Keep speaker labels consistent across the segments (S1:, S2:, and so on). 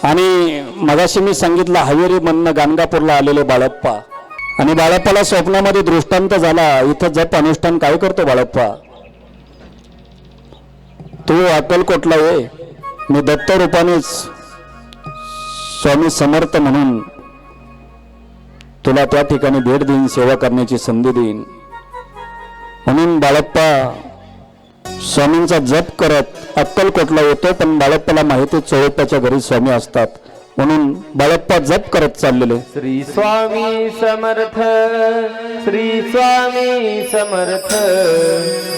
S1: आणि मगाशी मी सांगितलं हवेरी म्हणणं गाणगापूरला आलेले बाळप्पा, आणि बाळप्पाला स्वप्नामध्ये दृष्टांत झाला, इथं जप अनुष्ठान काय करतो बाळप्पा, तू अक्कलकोटला ये, मी दत्त रूपानेच स्वामी समर्थ म्हणून तुला त्या ठिकाणी भेट देईन, सेवा करण्याची संधी देईन. म्हणून बाळप्पा स्वामींचा जप करत अक्कलकोटला येतो. पण बाळप्पाला माहिती चोळप्पाच्या घरी स्वामी असतात, म्हणून बाळप्पा जप करत चाललेले.
S2: श्री स्वामी समर्थ, श्री स्वामी समर्थ,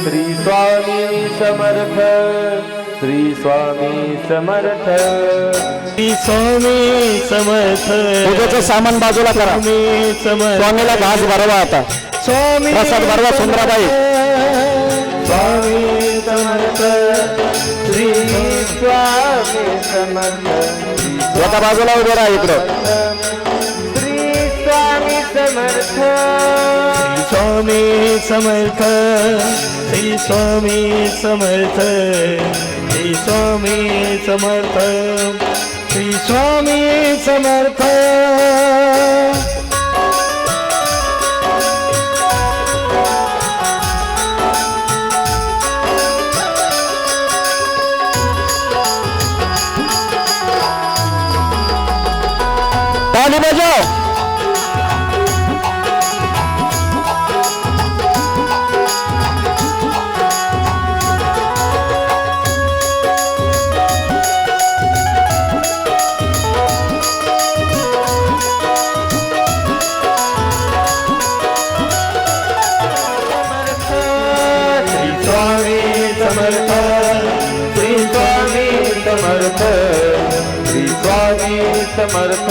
S2: श्री स्वामी समर्थ, श्री स्वामी समर्थ, श्री स्वामी समर्थ.
S1: पूजेचं सामान बाजूला करा, स्वामीला घास भरवा. आता
S2: स्वामी
S1: प्रसाद भरवा सुंदराबाई.
S2: स्वामी समर्थ, श्री स्वामी समर्थ,
S1: एका बाजूला उभे राहा इकडं.
S2: श्री स्वामी समर्थ,
S3: श्री स्वामी समर्थ, श्री स्वामी समर्थ, श्री स्वामी समर्थ, श्री स्वामी समर्थ.
S1: ताली बजाव.
S2: श्री स्वामी समर्थ,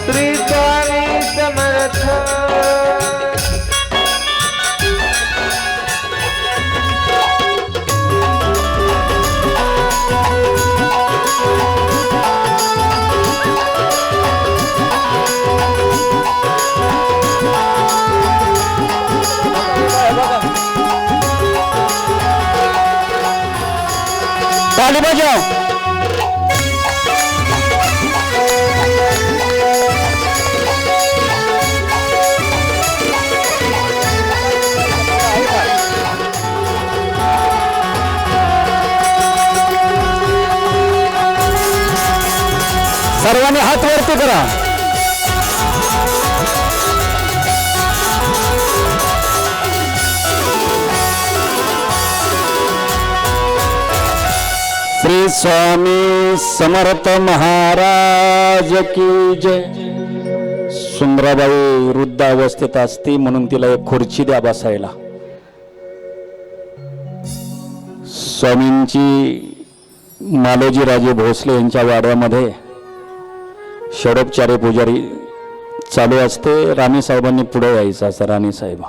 S2: श्री स्वामी समर्थ.
S1: ताली बजाव. सर्वांनी हात वरती करा. श्री स्वामी समर्थ महाराज की जय. सुंदराबाई वृद्ध अवस्थेत असती, म्हणून तिला एक खुर्ची द्या बसायला. स्वामींची मालोजी राजे भोसले यांच्या वाड्यामध्ये षडोपचारी पुजारी चालू असते. राणी साहेबांनी पुढे यायचं असं. राणी साहेब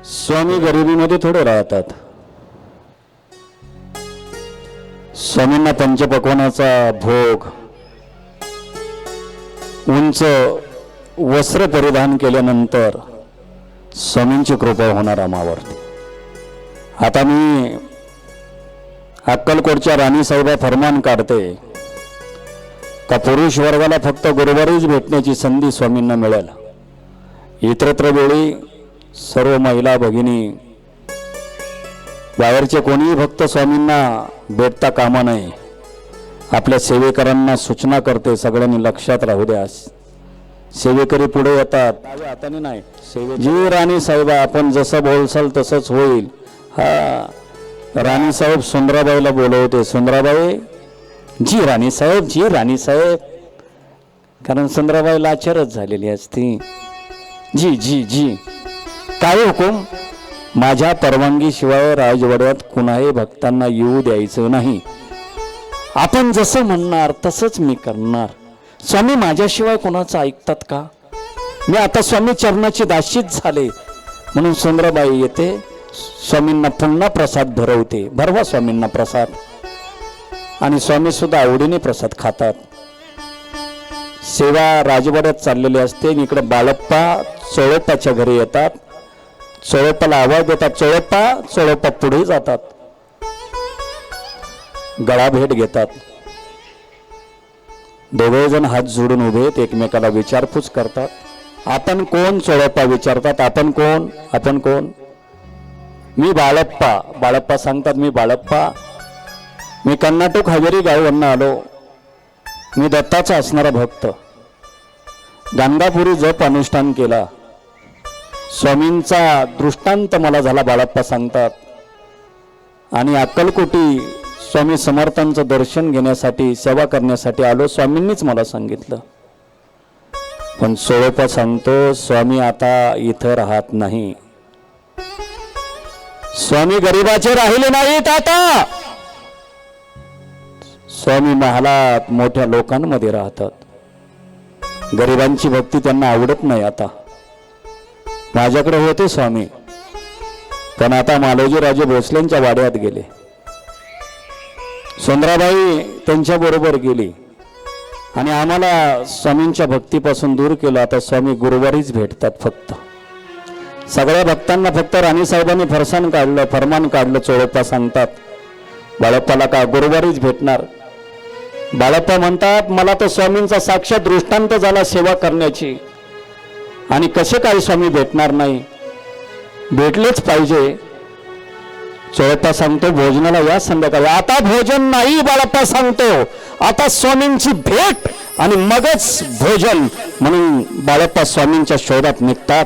S1: स्वामी गरिबीमध्ये थोडे राहतात. स्वामींना पंचपक्वानाचा भोग, उंच वस्त्र परिधान केल्यानंतर स्वामींची कृपा होणार आम्हावरती. आता मी अक्कलकोटच्या राणी साहेबा फरमान काढते का पुरुष वर्गाला फक्त गुरुवारीच भेटण्याची संधी स्वामींना मिळेल. इतरत्र वेळी सर्व महिला भगिनी, बाहेरचे कोणीही भक्त स्वामींना भेटता कामा नये. आपल्या सेवेकरांना सूचना करते, सगळ्यांनी लक्षात राहू द्या. सेवेकरी पुढे येतात, हाताने नाही. जी राणी साहेबा आपण जसं बोलसाल तसंच होईल. हा राणी साहेब सुंदराबाईला बोलवते. सुंदराबाई, जी राणी साहेब, जी राणी साहेब. कारण सुंदराबाई लाचारच झालेली असती. जी जी जी. काय हुकूम? माझ्या परवानगीशिवाय राजवाड्यात कुणाही भक्तांना येऊ द्यायचं नाही. आपण जसं म्हणणार तसंच मी करणार. स्वामी माझ्याशिवाय कोणाचं ऐकतात का? मी आता स्वामी चरणाची दासीच झाले. म्हणून सुंदराबाई येते, स्वामींना पुन्हा प्रसाद भरवते. भरवा स्वामींना प्रसाद. आणि स्वामी सुद्धा आवडीने प्रसाद खातात. सेवा राजवाड्यात चाललेली असते. इकडे बाळप्पा चोळप्पाच्या घरी येतात. चोळप्पाला आवाज देतात, चोळप्पा. चोळप्पा पुढे जातात, गळा भेट घेतात. दोघे जण हात जोडून उभे आहेत, एकमेकाला विचारपूस करतात. आपण कोण? चोळप्पा विचारतात. आपण कोण? आपण कोण? मी बाळप्पा. बाळप्पा सांगतात, मी बाळप्पा, मी कर्नाटक हवेरी गावावरून आलो. मी दत्ताचा असणारा भक्त. गाणगापुरी जप अनुष्ठान केला. स्वामींचा दृष्टांत मला झाला, बाळप्पा सांगतात. आणि अक्कलकोटी स्वामी समर्थांचं दर्शन घेण्यासाठी, सेवा करण्यासाठी आलो. स्वामींनीच मला सांगितलं. पण सोळप्पा सांगतो, स्वामी आता इथं राहत नाही. स्वामी गरिबाचे राहिले नाहीत आता. स्वामी महालात मोठ्या लोकांमध्ये राहतात. गरिबांची भक्ती त्यांना आवडत नाही आता. माझ्याकडे होते स्वामी, पण आता मालोजीराजे भोसलेंच्या वाड्यात गेले. सुंदराबाई त्यांच्या बरोबर गेली आणि आम्हाला स्वामींच्या भक्तीपासून दूर केलं. आता स्वामी गुरुवारीच भेटतात फक्त. सगळ्या भक्तांना फक्त राणीसाहेबांनी फरमान काढलं. चोळप्पा सांगतात, बाळप्पाला का गुरुवारीच भेटणार? बाळप्पा म्हणतात, मला तर स्वामींचा साक्षात दृष्टांत झाला सेवा करण्याची, आणि कसे काही स्वामी भेटणार नाही? भेटलेच पाहिजे. चोळप्पा सांगतो, भोजनाला या संध्याकाळी. आता भोजन नाही, बाळप्पा सांगतो, आता स्वामींची भेट आणि मगच भोजन. म्हणून बाळप्पा स्वामींच्या शोधात निघतात.